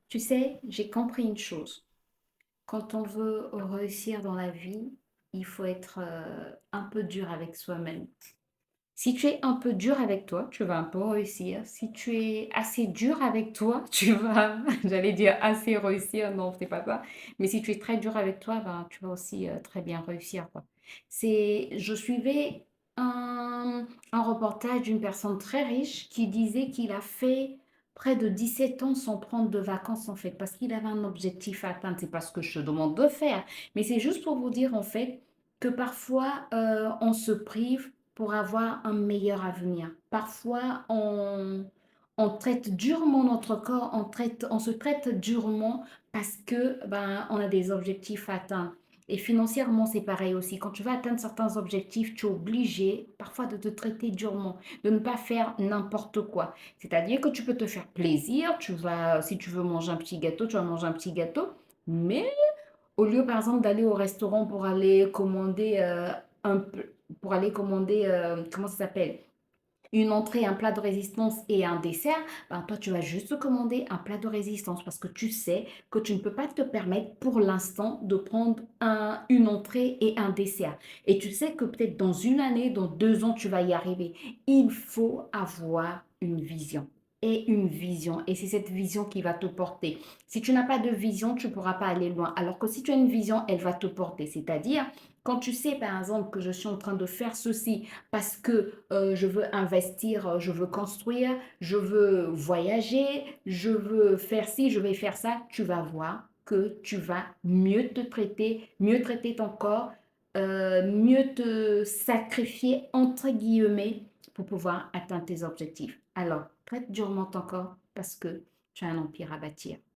Tu sais, j'ai compris une chose. Quand on veut réussir dans la vie, il faut être un peu dur avec soi-même. Si tu es un peu dur avec toi, tu vas un peu réussir. Si tu es assez dur avec toi, tu vas, j'allais dire assez réussir, non, c'est pas ça. Mais si tu es très dur avec toi, ben, tu vas aussi très bien réussir, quoi. Je suivais un reportage d'une personne très riche qui disait qu'il a fait près de 17 ans sans prendre de vacances, en fait, parce qu'il avait un objectif à atteindre. C'est pas ce que je te demande de faire, mais c'est juste pour vous dire, en fait, que parfois, on se prive pour avoir un meilleur avenir. Parfois, on traite durement notre corps, on se traite durement parce que ben, on a des objectifs à atteindre. Et financièrement, c'est pareil aussi. Quand tu vas atteindre certains objectifs, tu es obligé parfois de te traiter durement, de ne pas faire n'importe quoi. C'est-à-dire que tu peux te faire plaisir, si tu veux manger un petit gâteau, tu vas manger un petit gâteau, mais au lieu, par exemple, d'aller au restaurant pour aller commander pour aller commander, comment ça s'appelle? Une entrée, un plat de résistance et un dessert, ben toi, tu vas juste commander un plat de résistance parce que tu sais que tu ne peux pas te permettre pour l'instant de prendre une entrée et un dessert. Et tu sais que peut-être dans une année, dans 2 ans, tu vas y arriver. Il faut avoir une vision. Et une vision. Et c'est cette vision qui va te porter. Si tu n'as pas de vision, tu ne pourras pas aller loin. Alors que si tu as une vision, elle va te porter. C'est-à-dire, quand tu sais, par exemple, que je suis en train de faire ceci, parce que je veux investir, je veux construire, je veux voyager, je veux faire ci, je vais faire ça, tu vas voir que tu vas mieux te traiter, mieux traiter ton corps, mieux te sacrifier, entre guillemets, pour pouvoir atteindre tes objectifs. Alors, traite durement ton corps parce que tu as un empire à bâtir.